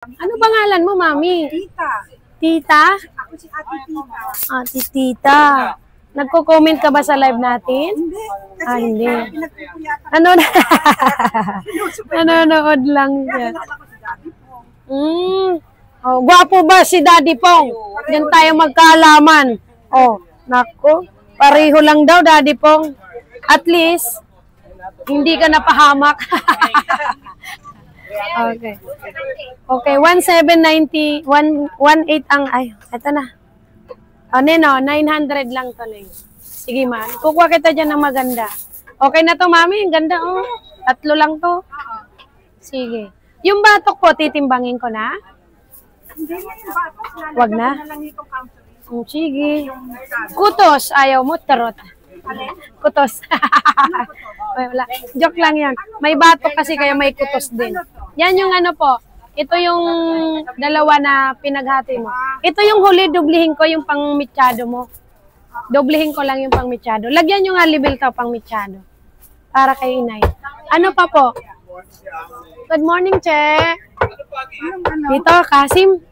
Ano pangalan mo, Mami? Tita. Tita? Ako si Ate Tita. Ate Tita. Nagko-comment ka ba sa live natin? Hindi. Kasi Hindi. pinagpupuyatan. Ano na? Nanonood lang siya. Kilala ko si Daddy po. Oh, gwapo ba si Daddy Pong? Diyan tayo magkaalaman. Oh, nako. Pareho lang daw, Daddy Pong. At least, hindi ka napahamak. Okay. Okay, 1790, 118 ang, ay, eto na. Ano no, 900 lang to na. Sige ma, kukuha kita dyan ng maganda. Okay na to, Mami, ang ganda oh. 3 lang to. Sige. Yung batok po, titimbangin ko na? Hindi na yung batok. Wag na? Lang itong counseling. Sige. Kutos, ayaw mo, tarot. Kutos. Wala. Joke lang yan. May batok kasi kaya may kutos din. Yan yung ano po. Ito yung dalawa na pinaghati mo. Ito yung huli, dublihin ko yung pang-mitsyado mo. Dublihin ko lang yung pang-mitsyado. Lagyan nyo nga libel ka pang-mitsyado. Para kay inay. Ano pa po? Good morning, Che. Dito, Kasim.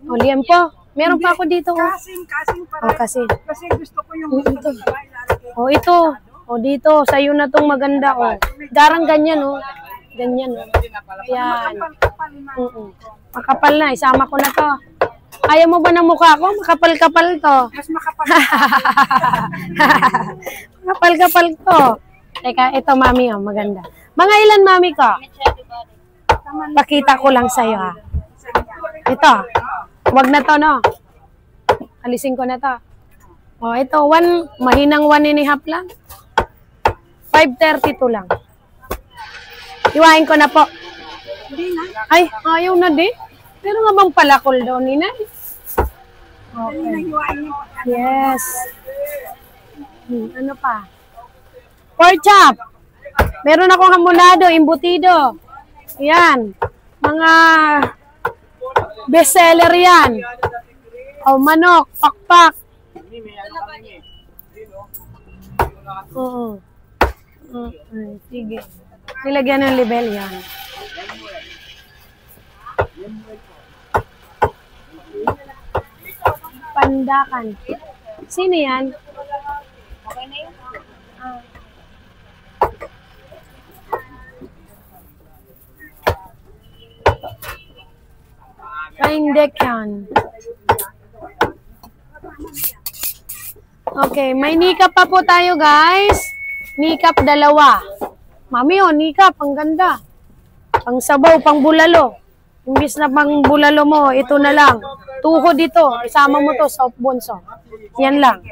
O, liyan po. Meron pa ako dito. Kasim para. Oh, kasi. Kasi gusto ko yung Ito. Oh, ito. Oh, dito. Sa'yo na tong maganda. Oh. Garang ganyan, oh. Ganyan, oh. Yan. Makapal na. Isama ko na to. Ayaw mo ba ng mukha ko? Makapal-kapal to. Mas makapal. Makapal-kapal to. Teka, ito, Mami, oh. Maganda. Mga ilan, Mami ko? Pakita ko lang sa'yo, ha. Ito. Wag na to, no? Alisin ko na to. Oh, ito, mahinang 1.5 lang. 5.32 lang. Iwain ko na po. Hindi na. Ay, ayaw na di. Pero nga bang palakol daw, Nina? Okay. Yes. Ano pa? Pork chop. Meron akong hamulado, imbutido. Yan. Mga bestseller yan. O, manok, pakpak. Oo. Sige. Nilagyan ng libel yan. Pandakan. Sino yan? Okay na yun. Paindek yan. Okay, may nikap pa po tayo, guys. Nikap 2. Mami, oh, nikap, ang ganda. Pang sabaw, pang bulalo. Imbis na pang bulalo mo, ito na lang. Tuhod dito, isama mo to sa bonso. Yan lang.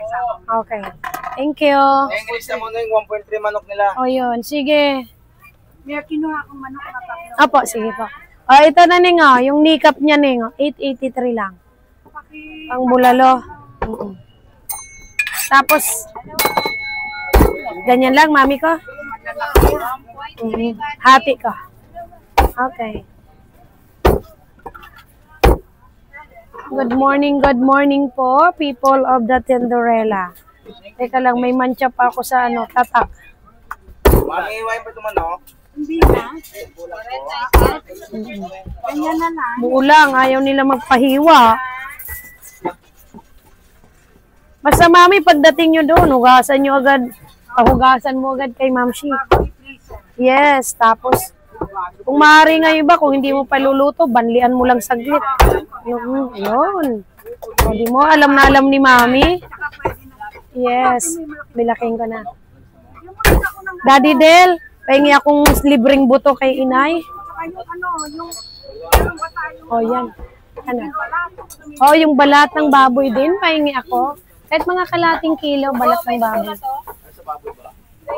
Okay. Thank you. English na muna yung 1.3 manok nila. O yun, sige. May kinuha akong manok na tatlo. Apo, sige po. O, ito na ning, oh, yung nikap niya ning, 883 lang. Pang bulalo. Tapos, ganyan lang, Mami ko. Hati ko. Okay. Good morning po, people of the Tendorela. Teka lang, may mancha pa ako sa tatak. Mami, iwain pa ito manok. Hindi na. Ganyan na lang. Buulang, ayaw nila magpahiwa. Basta, Mami, pagdating nyo doon, hugasan nyo agad. Pahugasan mo agad kay Ma'am Shi. Yes, tapos, kung maaari nga iba, kung hindi mo paluluto, banlian mo lang saglit. Yun. O, di mo, alam na alam ni Mami. Yes, bilaking ko na. Daddy Del, pahingi akong libreng buto kay inay. O, yan. Ano? O, yung balat ng baboy din, pahingi ako. Kahit mga kalating kilo, balat ng baboy.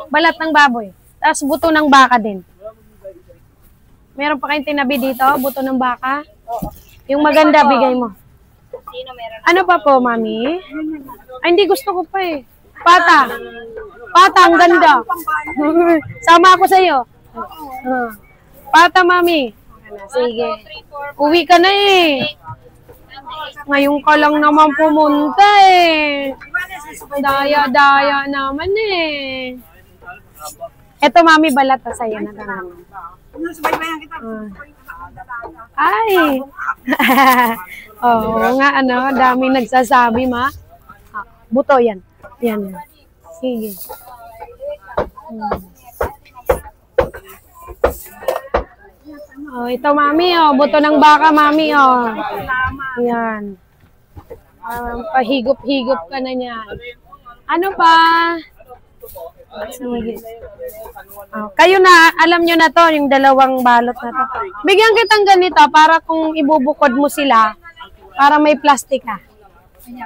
Balat ng baboy. Tapos buto ng baka din. Meron pa kayong tinabi dito, buto ng baka? Yung maganda, bigay mo. Ano pa po, Mami? Ay, hindi gusto ko pa eh. Pata. Pata, ang ganda. Sama ako sa'yo. Pata, Mami. Sige. Uwi ka na eh. Ngayon ka lang naman pumunta eh. Daya-daya naman eh. Eto, Mami, balat na sa'yo na naman. Subaybayan kita. Ay! Oo nga, ano, daming nagsasabi, ma. Ah, buto yan. Yan. Sige. Oh, ito, mami, oh. Buto ng baka, mami, oh. Yan. Pahigop-higop ka na niyan. Ano pa? Sige. Oh, kayo na, alam nyo na to, yung dalawang balot na to. Bigyan kitang ganito para kung ibubukod mo sila, para may plastic ka.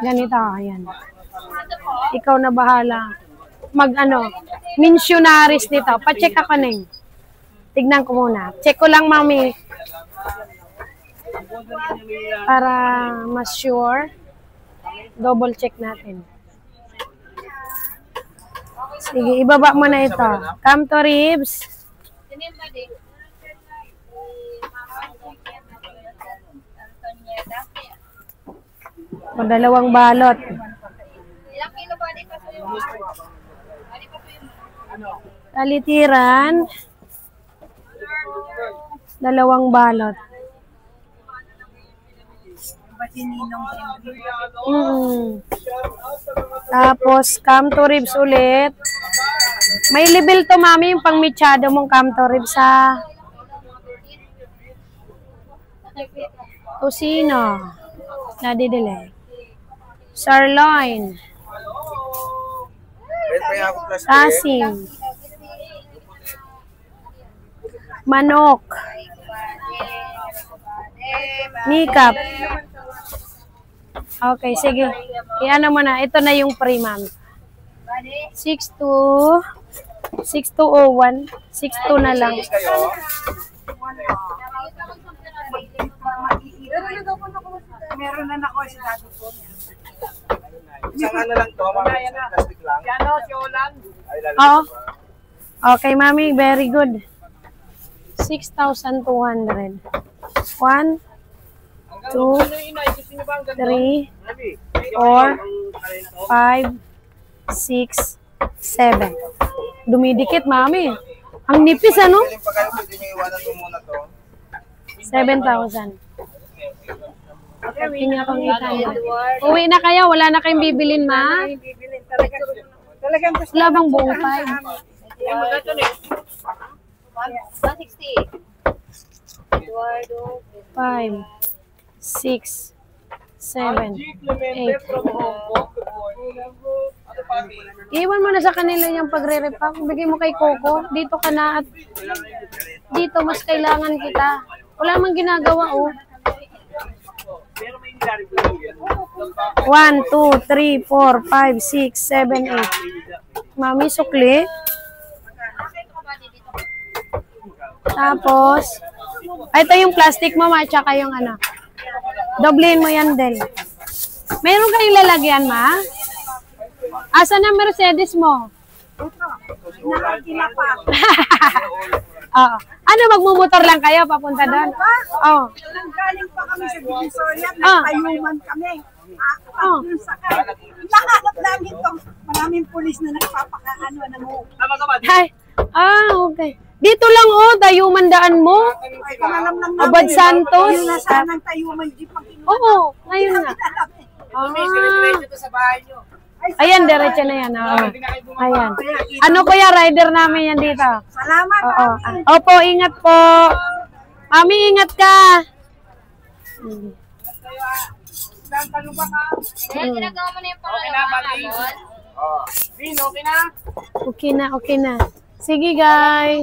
Ganito, ayan. Ikaw na bahala. Missionaries nito. Pa-check ako na yun. Tignan ko muna. Check ko lang, mami. Para mas sure. Double check natin. Sige, ibaba mo na ito. Come to ribs. O, dalawang balot. Talitiran. Dalawang balot. Tapos, come to ribs ulit. May level to, mami, yung pang mechado mong come to ribs, ha? Tosino. Nadidili. Sirloin. Asim. Manok. Mikap. Okay, sige. Iyan mo na. Ito na yung pre-ma'am. 6201. 62 na lang. Meron na ako sa dati po. Isang ano lang to, mga isang plastic lang. Oo. Okay, mami. Very good. 6,200. 1, 2, 3, 4, 5, 6, 7. Dumidikit, mami. Ang nipis, ano? Pwede pa kayo, pwede nyo iwanan mo muna to. 7,000. Tingnan akong 800. Uwi na kayo. Wala na kayong bibilin, ma? Talagang Wala bang buong 5? 160. 5, 6, 7, 8. Iwan mo na sa kanila yung pagre-repack. Bigay mo kay Coco. Dito ka na at dito mas kailangan kita. Wala mang ginagawa, oh. 1, 2, 3, 4, 5, 6, 7, 8. Mami, sukli. Tapos, ito yung plastic mo, ma, tsaka yung ano. Doblehin mo yan, Del. Meron kayong lalagyan, ma? Asa na Mercedes mo? Nakakila pa. Oo. Ano, magmumotor lang kayo papunta doon? Oo. Galing pa kami sa Divisoria, Ah. nagtayuman kami. Oh. Nakahanap namin itong maraming pulis na nagpapakaano na mo. Hi. Okay. Dito lang, oh, Tayuman daan mo. Ay, kung alam lang Abad Santos. Yung nasa ng tayuman jeep ang kinuha. Oo, ngayon na. Ayan, diretso na yan. Oh. Ayan. Ano kuya, rider namin yan dito. Salamat. Oo. Opo, ingat po. Mami, ingat ka. Ginagawa mo na yung pangalawa. Okay na, okay na. Sige guys.